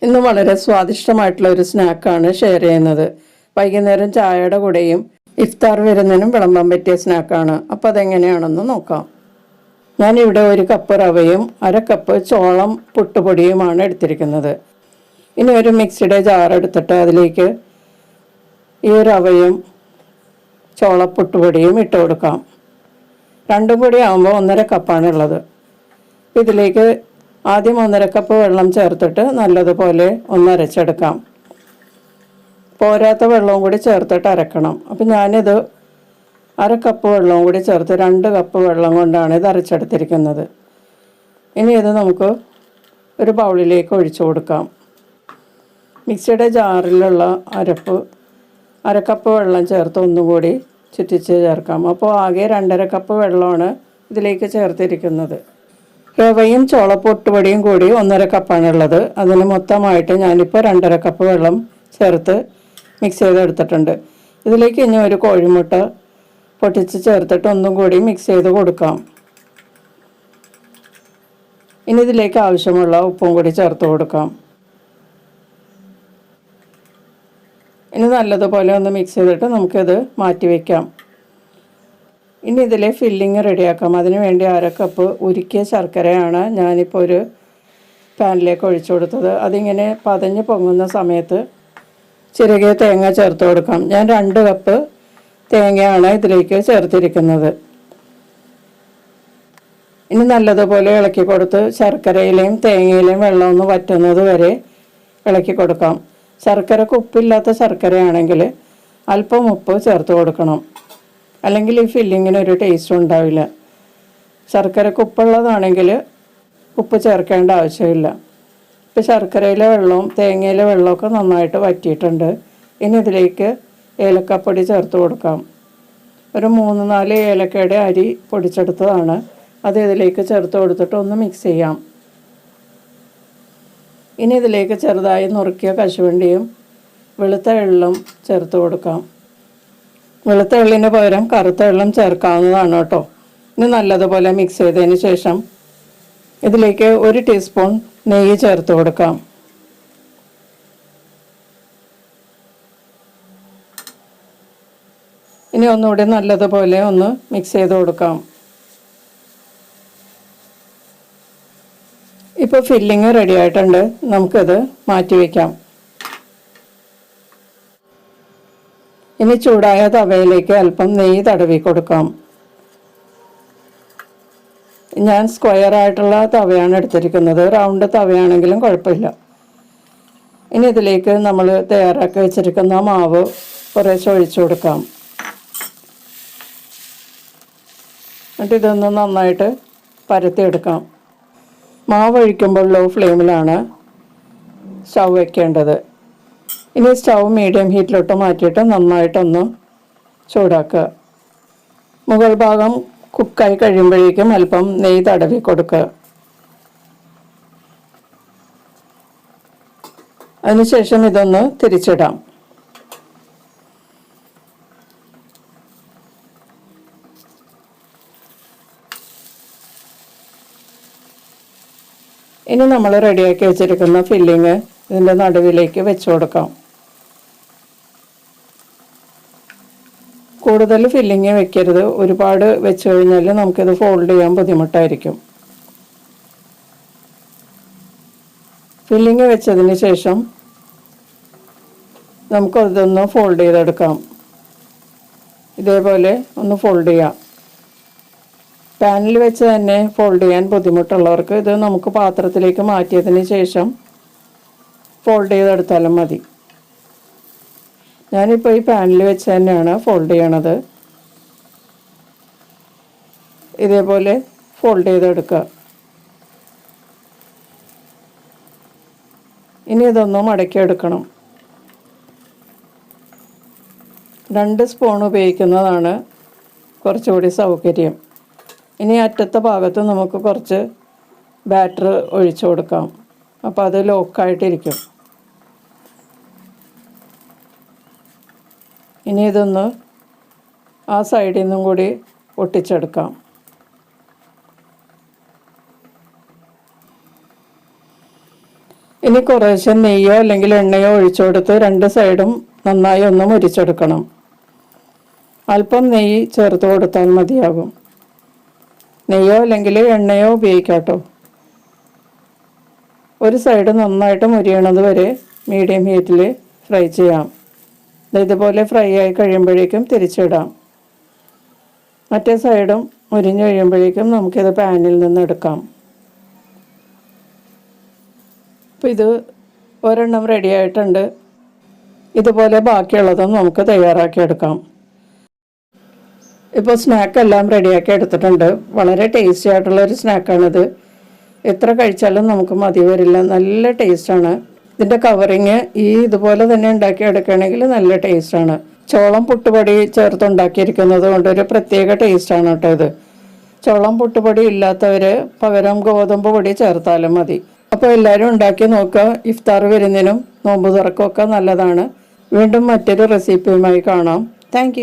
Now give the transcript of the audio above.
ഇന്ന് വളരെ സ്വാദിഷ്ടമായിട്ടുള്ള ഒരു സ്നാക്കാണ് ഷെയർ ചെയ്യുന്നത്. വൈകുന്നേരം ചായയുടെ കൂടെയും ഇഫ്താർ വിരുന്നിനും വിളമ്പാൻ പറ്റിയ സ്നാക്കാണ്. അപ്പോൾ അതെങ്ങനെയാണെന്ന് നോക്കാം. ഞാനിവിടെ 1 കപ്പ് റവയും 1/2 കപ്പ് ചോളം പുട്ടുപൊടിയുമാണ് എടുത്തിരിക്കുന്നത്. ഇനി ഒരു മിക്സിയുടെ ജാർ എടുത്തിട്ട് അതിലേക്ക് ഈ റവയും ചോളപ്പുട്ടുപൊടിയും ഇട്ട് കൊടുക്കാം. രണ്ടും കൂടി ആകുമ്പോൾ 1.5 കപ്പാണ് ഉള്ളത്. ഇതിലേക്ക് ആദ്യം 1.5 കപ്പ് വെള്ളം ചേർത്തിട്ട് നല്ലതുപോലെ ഒന്ന് അരച്ചെടുക്കാം. പോരാത്ത വെള്ളവും കൂടി ചേർത്തിട്ട് അരക്കണം. അപ്പം ഞാനിത് 1/2 കപ്പ് വെള്ളവും കൂടി ചേർത്ത് 2 കപ്പ് വെള്ളം കൊണ്ടാണ് ഇത് അരച്ചെടുത്തിരിക്കുന്നത്. ഇനി ഇത് നമുക്ക് ഒരു ബൗളിലേക്ക് ഒഴിച്ചു കൊടുക്കാം. മിക്സിയുടെ ജാറിലുള്ള അരപ്പ് 1/2 കപ്പ് വെള്ളം ചേർത്ത് ഒന്നുകൂടി ചുറ്റിച്ച് ചേർക്കാം. അപ്പോൾ ആകെ 2.5 കപ്പ് വെള്ളമാണ് ഇതിലേക്ക് ചേർത്തിരിക്കുന്നത്. റവയും ചോളപ്പൊട്ടുപൊടിയും കൂടി 1.5 കപ്പാണുള്ളത്. അതിന് മൊത്തമായിട്ട് ഞാനിപ്പോൾ 2.5 കപ്പ് വെള്ളം ചേർത്ത് മിക്സ് ചെയ്തെടുത്തിട്ടുണ്ട്. ഇതിലേക്ക് ഇനി ഒരു കോഴിമുട്ട പൊട്ടിച്ച് ചേർത്തിട്ട് ഒന്നും കൂടി മിക്സ് ചെയ്ത് കൊടുക്കാം. ഇനി ഇതിലേക്ക് ആവശ്യമുള്ള ഉപ്പും കൂടി ചേർത്ത് കൊടുക്കാം. ഇനി നല്ലതുപോലെ ഒന്ന് മിക്സ് ചെയ്തിട്ട് നമുക്കിത് മാറ്റി വയ്ക്കാം. ഇനി ഇതിലെ ഫില്ലിങ് റെഡിയാക്കാം. അതിന് വേണ്ടി 1/2 കപ്പ് ഉരുക്കിയ ശർക്കരയാണ് ഞാനിപ്പോൾ ഒരു പാനിലേക്ക് ഒഴിച്ചു കൊടുത്തത്. അതിങ്ങനെ പതഞ്ഞ് പൊങ്ങുന്ന സമയത്ത് ചിരകിയ തേങ്ങ ചേർത്ത് കൊടുക്കാം. ഞാൻ 2 കപ്പ് തേങ്ങയാണ് ഇതിലേക്ക് ചേർത്തിരിക്കുന്നത്. ഇനി നല്ലതുപോലെ ഇളക്കി കൊടുത്ത് ശർക്കരയിലെയും തേങ്ങയിലെയും വെള്ളം ഒന്ന് വറ്റുന്നത് വരെ ഇളക്കി കൊടുക്കാം. ശർക്കരക്ക് ഉപ്പില്ലാത്ത ശർക്കരയാണെങ്കിൽ അല്പം ഉപ്പ് ചേർത്ത് കൊടുക്കണം. അല്ലെങ്കിൽ ഈ ഫില്ലിങ്ങിന് ഒരു ടേസ്റ്റ് ഉണ്ടാവില്ല. ശർക്കരക്ക് ഉപ്പുള്ളതാണെങ്കിൽ ഉപ്പ് ചേർക്കേണ്ട ആവശ്യമില്ല. ഇപ്പോൾ ശർക്കരയിലെ വെള്ളവും തേങ്ങയിലെ വെള്ളമൊക്കെ നന്നായിട്ട് വറ്റിയിട്ടുണ്ട്. ഇനി ഇതിലേക്ക് ഏലക്കപ്പൊടി ചേർത്ത് കൊടുക്കാം. ഒരു 3-4 ഏലക്കയുടെ അരി പൊടിച്ചെടുത്തതാണ്. അത് ഇതിലേക്ക് ചേർത്ത് കൊടുത്തിട്ട് ഒന്ന് മിക്സ് ചെയ്യാം. ഇനി ഇതിലേക്ക് ചെറുതായി നുറുക്കിയ കശുവണ്ടിയും വെളുത്ത എള്ളും ചേർത്ത് കൊടുക്കാം. വെളുത്ത എള്ളിന് പകരം കറുത്ത എള്ളും ചേർക്കാവുന്നതാണ് കേട്ടോ. ഇനി നല്ലതുപോലെ മിക്സ് ചെയ്തതിന് ശേഷം ഇതിലേക്ക് 1 ടീസ്പൂൺ നെയ്യ് ചേർത്ത് കൊടുക്കാം. ഇനി ഒന്നുകൂടി നല്ലതുപോലെ ഒന്ന് മിക്സ് ചെയ്ത് കൊടുക്കാം. ഇപ്പോൾ ഫില്ലിങ് റെഡി ആയിട്ടുണ്ട്. നമുക്കിത് മാറ്റി വയ്ക്കാം. ഇനി ചൂടായ തവയിലേക്ക് അല്പം നെയ്യ് തടവി കൊടുക്കാം. ഞാൻ സ്ക്വയർ ആയിട്ടുള്ള തവയാണ് എടുത്തിരിക്കുന്നത്. റൗണ്ട് തവയാണെങ്കിലും കുഴപ്പമില്ല. ഇനി ഇതിലേക്ക് നമ്മൾ തയ്യാറാക്കി വെച്ചിരിക്കുന്ന മാവ് കുറേശ്ശെ ഒഴിച്ചു കൊടുക്കാം. എന്നിട്ട് ഇതൊന്ന് നന്നായിട്ട് പരത്തിയെടുക്കാം. മാവ് ഒഴിക്കുമ്പോൾ ലോ ഫ്ലെയിമിലാണ് സ്റ്റൗ വയ്ക്കേണ്ടത്. ഇനി സ്റ്റൗ മീഡിയം ഹീറ്റിലോട്ട് മാറ്റിയിട്ട് നന്നായിട്ടൊന്ന് ചൂടാക്കുക. മുകൾ ഭാഗം കുക്കായി കഴിയുമ്പോഴേക്കും അല്പം നെയ്യ് തടവി കൊടുക്കുക. അതിനുശേഷം ഇതൊന്ന് തിരിച്ചിടാം. ഇനി നമ്മൾ റെഡിയാക്കി വെച്ചിരിക്കുന്ന ഫില്ലിങ് ഇതിൻ്റെ നടുവിലേക്ക് വെച്ച് കൊടുക്കാം. കൂടുതൽ ഫില്ലിങ് വെക്കരുത്. ഒരുപാട് വെച്ച് കഴിഞ്ഞാൽ നമുക്കിത് ഫോൾഡ് ചെയ്യാൻ ബുദ്ധിമുട്ടായിരിക്കും. ഫില്ലിങ് വെച്ചതിന് ശേഷം നമുക്കതൊന്ന് ഫോൾഡ് ചെയ്തെടുക്കാം. ഇതേപോലെ ഒന്ന് ഫോൾഡ് ചെയ്യാം. പാനിൽ വെച്ച് തന്നെ ഫോൾഡ് ചെയ്യാൻ ബുദ്ധിമുട്ടുള്ളവർക്ക് ഇത് നമുക്ക് പാത്രത്തിലേക്ക് മാറ്റിയതിന് ശേഷം ഫോൾഡ് ചെയ്തെടുത്താലും മതി. ഞാനിപ്പോൾ ഈ പാനിൽ വെച്ച് തന്നെയാണ് ഫോൾഡ് ചെയ്യണത്. ഇതേപോലെ ഫോൾഡ് ചെയ്തെടുക്കുക. ഇനി ഇതൊന്ന് മടക്കിയെടുക്കണം. 2 സ്പൂൺ ഉപയോഗിക്കുന്നതാണ് കുറച്ചുകൂടി സൗകര്യം. ഇനി അറ്റത്തെ ഭാഗത്ത് നമുക്ക് കുറച്ച് ബാറ്റർ ഒഴിച്ചു കൊടുക്കാം. അപ്പോൾ അത് ലോക്കായിട്ടിരിക്കും. ഇനി ഇതൊന്ന് ആ സൈഡിൽ നിന്നും കൂടി ഒട്ടിച്ചെടുക്കാം. ഇനി കുറേശ്ശെ നെയ്യോ അല്ലെങ്കിൽ എണ്ണയോ ഒഴിച്ചു കൊടുത്ത് രണ്ട് സൈഡും നന്നായി ഒന്ന് മുരിച്ചെടുക്കണം. അല്പം നെയ്യ് ചേർത്ത് കൊടുത്താൽ മതിയാകും. നെയ്യോ അല്ലെങ്കിൽ എണ്ണയോ ഉപയോഗിക്കാം കേട്ടോ. ഒരു സൈഡ് നന്നായിട്ട് മുരിയണത് വരെ മീഡിയം ഹീറ്റിൽ ഫ്രൈ ചെയ്യാം. ഇതുപോലെ ഫ്രൈ ആയി കഴിയുമ്പോഴേക്കും തിരിച്ചിടാം. മറ്റേ സൈഡും മുരിഞ്ഞ് കഴിയുമ്പോഴേക്കും നമുക്കിത് പാനിൽ നിന്ന് എടുക്കാം. അപ്പോൾ ഇത് ഒരെണ്ണം റെഡി ആയിട്ടുണ്ട്. ഇതുപോലെ ബാക്കിയുള്ളതും നമുക്ക് തയ്യാറാക്കി എടുക്കാം. ഇപ്പോൾ സ്നാക്കെല്ലാം റെഡിയാക്കി എടുത്തിട്ടുണ്ട്. വളരെ ടേസ്റ്റി ആയിട്ടുള്ളൊരു സ്നാക്കാണിത്. എത്ര കഴിച്ചാലും നമുക്ക് മതി വരില്ല. നല്ല ടേസ്റ്റാണ്. ഇതിൻ്റെ കവറിങ് ഇതുപോലെ തന്നെ ഉണ്ടാക്കിയെടുക്കുകയാണെങ്കിൽ നല്ല ടേസ്റ്റാണ്. ചോളം പുട്ടുപൊടി ചേർത്തുണ്ടാക്കിയിരിക്കുന്നത് കൊണ്ട് ഒരു പ്രത്യേക ടേസ്റ്റാണ് കേട്ടോ ഇത്. ചോളം പുട്ടുപൊടി ഇല്ലാത്തവർ പകരം ഗോതമ്പ് പൊടി ചേർത്താലും മതി. അപ്പോൾ എല്ലാവരും ഉണ്ടാക്കി നോക്കുക. ഇഫ്താർ വിരുന്നിനും നോമ്പ് തുറക്കുമൊക്കെ നല്ലതാണ്. വീണ്ടും മറ്റൊരു റെസിപ്പിയുമായി കാണാം. താങ്ക്